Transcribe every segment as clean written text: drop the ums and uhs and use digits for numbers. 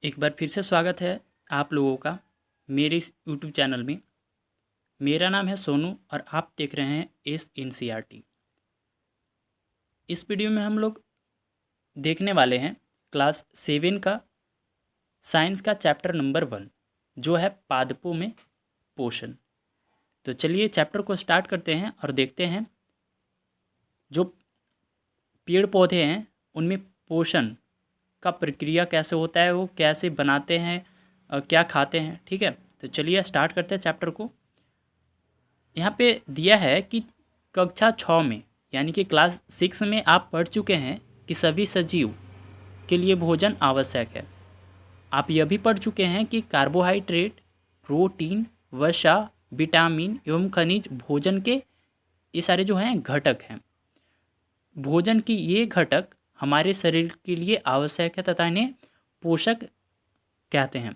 एक बार फिर से स्वागत है आप लोगों का मेरे इस यूट्यूब चैनल में। मेरा नाम है सोनू और आप देख रहे हैं SNCERT। इस वीडियो में हम लोग देखने वाले हैं क्लास 7 का साइंस का चैप्टर नंबर 1 जो है पादपों में पोषण। तो चलिए चैप्टर को स्टार्ट करते हैं और देखते हैं जो पेड़ पौधे हैं उनमें पोषण का प्रक्रिया कैसे होता है, वो कैसे बनाते हैं, क्या खाते हैं। ठीक है, तो चलिए स्टार्ट करते हैं चैप्टर को। यहाँ पे दिया है कि कक्षा 6 में यानी कि क्लास 6 में आप पढ़ चुके हैं कि सभी सजीव के लिए भोजन आवश्यक है। आप यह भी पढ़ चुके हैं कि कार्बोहाइड्रेट, प्रोटीन, वसा, विटामिन एवं खनिज भोजन के ये सारे जो हैं घटक हैं। भोजन की ये घटक हमारे शरीर के लिए आवश्यक है तथा इन्हें पोषक कहते हैं।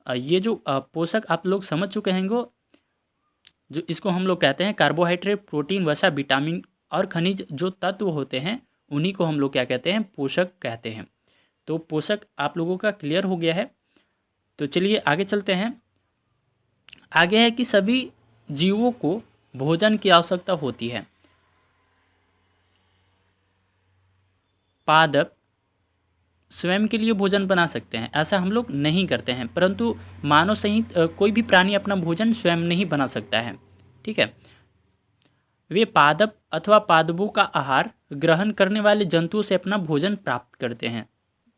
ये जो पोषक आप लोग समझ चुके हैं जो इसको हम लोग कहते हैं कार्बोहाइड्रेट, प्रोटीन, वसा, विटामिन और खनिज जो तत्व होते हैं उन्हीं को हम लोग क्या कहते हैं, पोषक कहते हैं। तो पोषक आप लोगों का क्लियर हो गया है। तो चलिए आगे चलते हैं। आगे है कि सभी जीवों को भोजन की आवश्यकता होती है। पादप स्वयं के लिए भोजन बना सकते हैं, ऐसा हम लोग नहीं करते हैं, परंतु मानव सहित कोई भी प्राणी अपना भोजन स्वयं नहीं बना सकता है। ठीक है, वे पादप अथवा पादपों का आहार ग्रहण करने वाले जंतुओं से अपना भोजन प्राप्त करते हैं।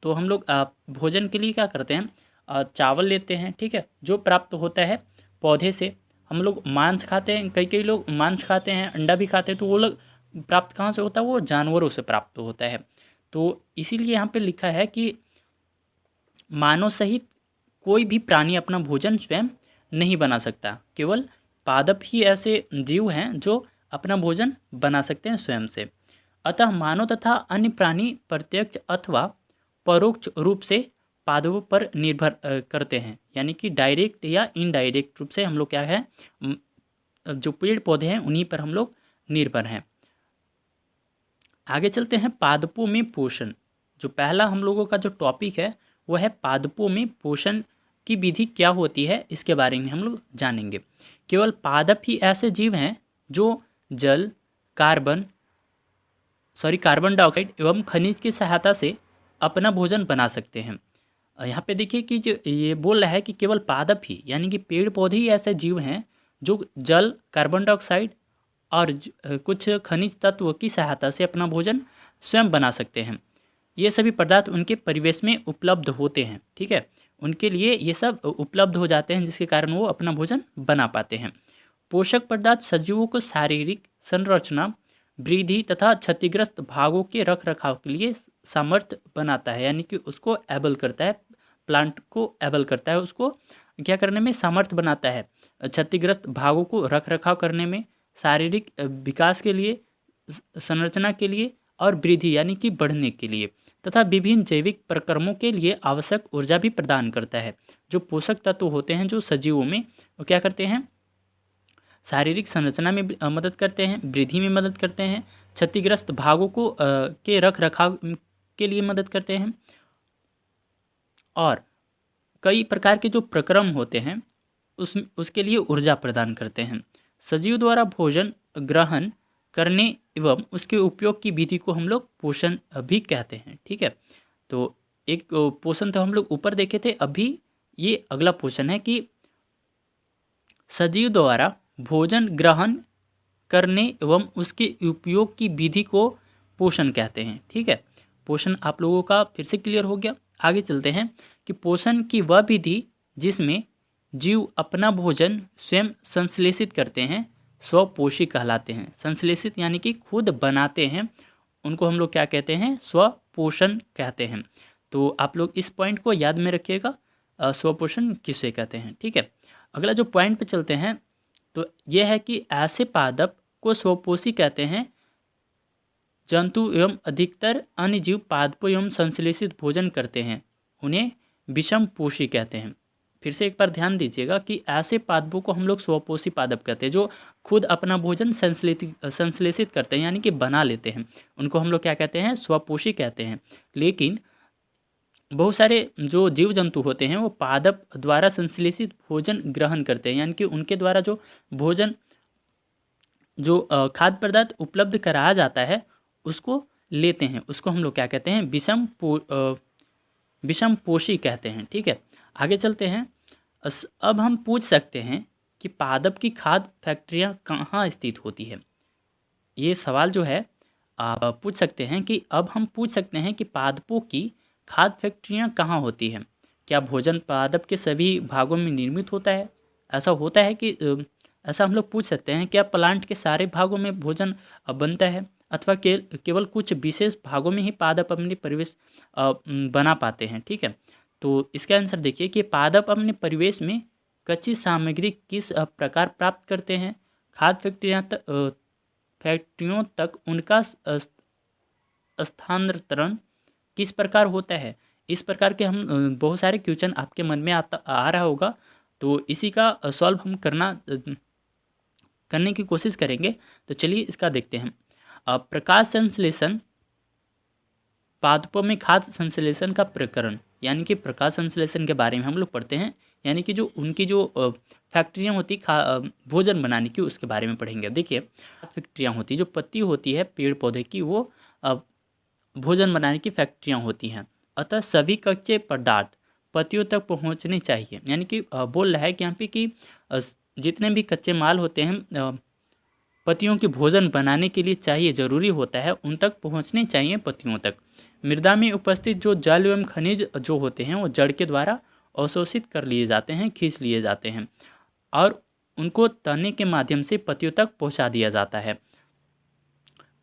तो हम लोग भोजन के लिए क्या करते हैं, चावल लेते हैं। ठीक है, जो प्राप्त होता है पौधे से। हम लोग मांस खाते हैं, कई लोग मांस खाते हैं, अंडा भी खाते हैं। तो वो लोग प्राप्त कहाँ से होता है, वो जानवरों से प्राप्त होता है। तो इसीलिए यहाँ पे लिखा है कि मानव सहित कोई भी प्राणी अपना भोजन स्वयं नहीं बना सकता, केवल पादप ही ऐसे जीव हैं जो अपना भोजन बना सकते हैं स्वयं से। अतः मानव तथा अन्य प्राणी प्रत्यक्ष अथवा परोक्ष रूप से पादपों पर निर्भर करते हैं, यानी कि डायरेक्ट या इनडायरेक्ट रूप से हम लोग क्या है, जो पेड़ पौधे हैं उन्हीं पर हम लोग निर्भर हैं। आगे चलते हैं पादपों में पोषण। जो पहला हम लोगों का जो टॉपिक है वो है पादपों में पोषण की विधि क्या होती है, इसके बारे में हम लोग जानेंगे। केवल पादप ही ऐसे जीव हैं जो जल, कार्बन डाइऑक्साइड एवं खनिज की सहायता से अपना भोजन बना सकते हैं। यहाँ पे देखिए कि जो ये बोल रहा है कि केवल पादप ही यानी कि पेड़ पौधे ही ऐसे जीव हैं जो जल, कार्बन डाइऑक्साइड और कुछ खनिज तत्व की सहायता से अपना भोजन स्वयं बना सकते हैं। ये सभी पदार्थ उनके परिवेश में उपलब्ध होते हैं। ठीक है, उनके लिए ये सब उपलब्ध हो जाते हैं जिसके कारण वो अपना भोजन बना पाते हैं। पोषक पदार्थ सजीवों को शारीरिक संरचना, वृद्धि तथा क्षतिग्रस्त भागों के रख रखाव के लिए सामर्थ्य बनाता है, यानी कि उसको एबल करता है, प्लांट को एबल करता है, उसको क्या करने में सामर्थ्य बनाता है, क्षतिग्रस्त भागों को रख रखाव करने में, शारीरिक विकास के लिए, संरचना के लिए और वृद्धि यानी कि बढ़ने के लिए, तथा विभिन्न जैविक प्रक्रमों के लिए आवश्यक ऊर्जा भी प्रदान करता है। जो पोषक तत्व होते हैं जो सजीवों में, वो क्या करते हैं, शारीरिक संरचना में मदद करते हैं, वृद्धि में मदद करते हैं, क्षतिग्रस्त भागों को के रख रखाव के लिए मदद करते हैं, और कई प्रकार के जो प्रक्रम होते हैं उसके लिए ऊर्जा प्रदान करते हैं। सजीव द्वारा भोजन ग्रहण करने एवं उसके उपयोग की विधि को हम लोग पोषण भी कहते हैं। ठीक है, तो एक पोषण तो हम लोग ऊपर देखे थे, अभी ये अगला पोषण है कि सजीव द्वारा भोजन ग्रहण करने एवं उसके उपयोग की विधि को पोषण कहते हैं। ठीक है, पोषण आप लोगों का फिर से क्लियर हो गया। आगे चलते हैं कि पोषण की वह विधि जिसमें जीव अपना भोजन स्वयं संश्लेषित करते हैं स्वपोषी कहलाते हैं। संश्लेषित यानी कि खुद बनाते हैं, उनको हम लोग क्या कहते हैं, स्वपोषण कहते हैं। तो आप लोग इस पॉइंट को याद में रखिएगा, स्वपोषण किसे कहते हैं। ठीक है, अगला जो पॉइंट पे चलते हैं तो यह है कि ऐसे पादप को स्वपोषी कहते हैं। जंतु एवं अधिकतर अन्य जीव पादपों एवं संश्लेषित भोजन करते हैं, उन्हें विषम पोषी कहते हैं। फिर से एक बार ध्यान दीजिएगा कि ऐसे पादपों को हम लोग स्वपोषी पादप कहते हैं, जो खुद अपना भोजन संश्लेषित करते हैं यानी कि बना लेते हैं, उनको हम लोग क्या कहते हैं, स्वपोषी कहते हैं। लेकिन बहुत सारे जो जीव जंतु होते हैं वो पादप द्वारा संश्लेषित भोजन ग्रहण करते हैं, यानी कि उनके द्वारा जो भोजन जो खाद्य पदार्थ उपलब्ध कराया जाता है उसको लेते हैं, उसको हम लोग क्या कहते हैं, विषम पोषी कहते हैं। ठीक है, आगे चलते हैं। अब हम पूछ सकते हैं कि पादप की खाद्य फैक्ट्रियाँ कहाँ स्थित होती है। ये सवाल जो है आप पूछ सकते हैं कि अब हम पूछ सकते हैं कि पादपों की खाद्य फैक्ट्रियाँ कहाँ होती हैं। क्या भोजन पादप के सभी भागों में निर्मित होता है? ऐसा होता है कि ऐसा हम लोग पूछ सकते हैं, क्या प्लांट के सारे भागों में भोजन बनता है, अथवा केवल कुछ विशेष भागों में ही पादप अपने परिवेश बना पाते हैं। ठीक है, तो इसका आंसर देखिए कि पादप अपने परिवेश में कच्ची सामग्री किस प्रकार प्राप्त करते हैं। खाद्य फैक्ट्रियों तक उनका स्थानांतरण किस प्रकार होता है। इस प्रकार के हम बहुत सारे क्वेश्चन आपके मन में आ रहा होगा, तो इसी का सॉल्व हम करने की कोशिश करेंगे। तो चलिए इसका देखते हैं। प्रकाश संश्लेषण, पादपों में खाद्य संश्लेषण का प्रकरण, यानी कि प्रकाश संश्लेषण के बारे में हम लोग पढ़ते हैं, यानी कि जो उनकी जो फैक्ट्रियाँ होती भोजन बनाने की, उसके बारे में पढ़ेंगे। देखिए फैक्ट्रियाँ होती, जो पत्ती होती है पेड़ पौधे की, वो भोजन बनाने की फैक्ट्रियाँ होती हैं। अतः सभी कच्चे पदार्थ पत्तियों तक पहुंचने चाहिए, यानी कि बोल रहा है कि यहाँ पे कि जितने भी कच्चे माल होते हैं पत्तियों के भोजन बनाने के लिए चाहिए, ज़रूरी होता है, उन तक पहुंचने चाहिए पत्तियों तक। मृदा में उपस्थित जो जल एवं खनिज जो होते हैं वो जड़ के द्वारा अवशोषित कर लिए जाते हैं, खींच लिए जाते हैं और उनको तने के माध्यम से पत्तियों तक पहुंचा दिया जाता है।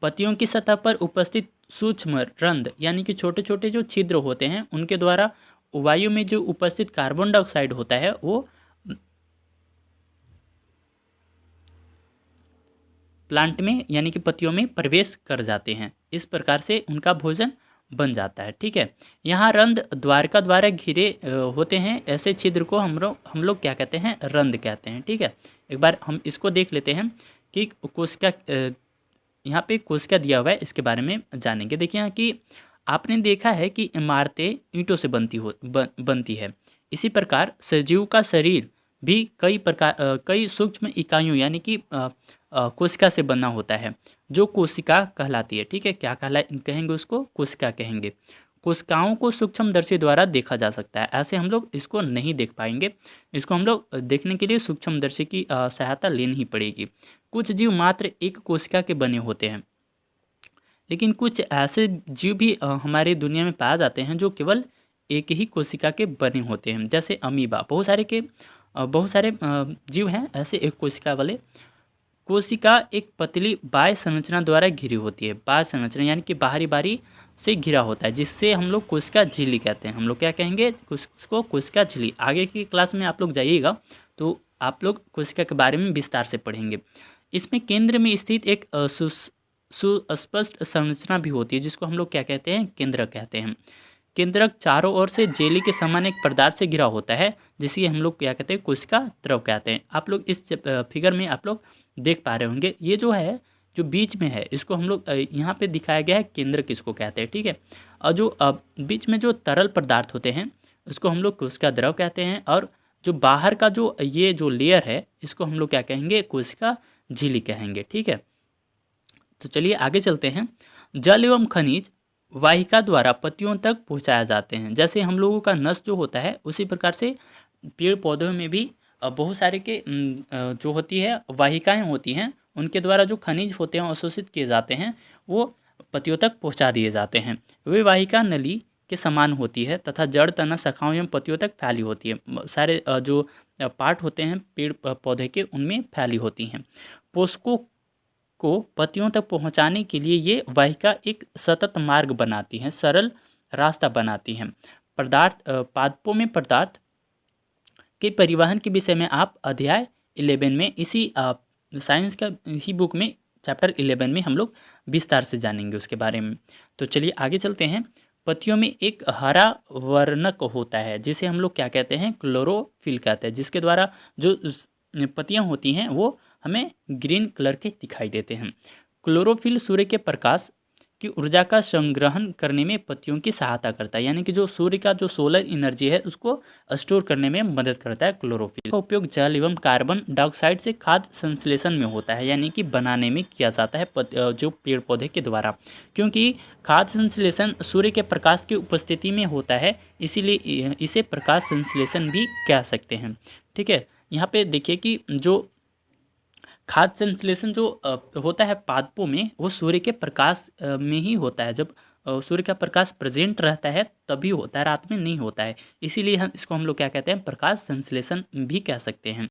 पत्तियों की सतह पर उपस्थित सूक्ष्म रंध्र, यानी कि छोटे छोटे जो छिद्र होते हैं, उनके द्वारा वायु में जो उपस्थित कार्बन डाइऑक्साइड होता है वो प्लांट में यानी कि पत्तियों में प्रवेश कर जाते हैं। इस प्रकार से उनका भोजन बन जाता है। ठीक है, यहाँ रंध्र द्वारका द्वारा घिरे होते हैं, ऐसे छिद्र को हम लोग क्या कहते हैं, रंध्र कहते हैं। ठीक है, एक बार हम इसको देख लेते हैं कि कोशिका, यहाँ पे कोशिका दिया हुआ है, इसके बारे में जानेंगे। देखिए यहाँ कि आपने देखा है कि इमारतें ईंटों से बनती है, इसी प्रकार सजीव का शरीर भी कई सूक्ष्म इकाइयों यानी कि कोशिका से बना होता है, जो कोशिका कहलाती है। ठीक है, क्या कहेंगे उसको, कोशिका कहेंगे। कोशिकाओं को सूक्ष्मदर्शी द्वारा देखा जा सकता है, ऐसे हम लोग इसको नहीं देख पाएंगे, इसको हम लोग देखने के लिए सूक्ष्मदर्शी की सहायता लेनी ही पड़ेगी। कुछ जीव मात्र एक कोशिका के बने होते हैं, लेकिन कुछ ऐसे जीव भी हमारी दुनिया में पाए जाते हैं जो केवल एक ही कोशिका के बने होते हैं, जैसे अमीबा। बहुत सारे जीव हैं ऐसे एक कोशिका वाले। कोशिका एक पतली बाह्य संरचना द्वारा घिरी होती है, बाह्य संरचना यानी कि बाहरी बारी से घिरा होता है, जिससे हम लोग कोशिका झिल्ली कहते हैं। हम लोग क्या कहेंगे, उसको कोशिका झिल्ली। आगे की क्लास में आप लोग जाइएगा तो आप लोग कोशिका के बारे में विस्तार से पढ़ेंगे। इसमें केंद्र में स्थित एक सुस्पष्ट संरचना भी होती है, जिसको हम लोग क्या कहते हैं, केंद्रक कहते हैं। केंद्रक चारों ओर से जेली के समान एक पदार्थ से घिरा होता है, जिसे हम लोग क्या कहते हैं, कोशिका द्रव कहते हैं। आप लोग इस फिगर में आप लोग देख पा रहे होंगे, ये जो है जो बीच में है, इसको हम लोग यहाँ पे दिखाया गया है, केंद्रक इसको कहते हैं। ठीक है, और जो बीच में जो तरल पदार्थ होते हैं उसको हम लोग कोशिका द्रव कहते हैं, और जो बाहर का जो ये जो लेयर है इसको हम लोग क्या कहेंगे, कोशिका झिल्ली कहेंगे। ठीक है, तो चलिए आगे चलते हैं। जल एवं खनिज वाहिका द्वारा पत्तियों तक पहुंचाया जाते हैं। जैसे हम लोगों का नस जो होता है, उसी प्रकार से पेड़ पौधों में भी बहुत सारे के जो होती है वाहिकाएं होती हैं, उनके द्वारा जो खनिज होते हैं अवशोषित किए जाते हैं, वो पत्तियों तक पहुंचा दिए जाते हैं। वे वाहिका नली के समान होती है तथा जड़, तना, शाखाओं एवं पत्तियों तक फैली होती है। सारे जो पार्ट होते हैं पेड़ पौधे के, उनमें फैली होती हैं। पोषकों को पत्तियों तक पहुंचाने के लिए ये वाहिका एक सतत मार्ग बनाती हैं, सरल रास्ता बनाती हैं। पादपों में पदार्थ के परिवहन के विषय में आप अध्याय 11 में, इसी साइंस का ही बुक में चैप्टर 11 में हम लोग विस्तार से जानेंगे उसके बारे में। तो चलिए आगे चलते हैं। पत्तियों में एक हरा वर्णक होता है, जिसे हम लोग क्या कहते हैं, क्लोरोफिल कहते हैं, जिसके द्वारा जो पत्तियां होती हैं वो हमें ग्रीन कलर के दिखाई देते हैं। क्लोरोफिल सूर्य के प्रकाश की ऊर्जा का संग्रहण करने में पत्तियों की सहायता करता है, यानी कि जो सूर्य का जो सोलर एनर्जी है उसको स्टोर करने में मदद करता है क्लोरोफिल। का उपयोग जल एवं कार्बन डाइऑक्साइड से खाद्य संश्लेषण में होता है, यानी कि बनाने में किया जाता है जो पेड़ पौधे के द्वारा, क्योंकि खाद्य संश्लेषण सूर्य के प्रकाश की उपस्थिति में होता है, इसीलिए इसे प्रकाश संश्लेषण भी कह सकते हैं। ठीक है, यहाँ पे देखिए कि जो खाद्य संश्लेषण जो होता है पादपों में, वो सूर्य के प्रकाश में ही होता है। जब सूर्य का प्रकाश प्रेजेंट रहता है तभी होता है, रात में नहीं होता है। इसीलिए हम लोग क्या कहते हैं, प्रकाश संश्लेषण भी कह सकते हैं।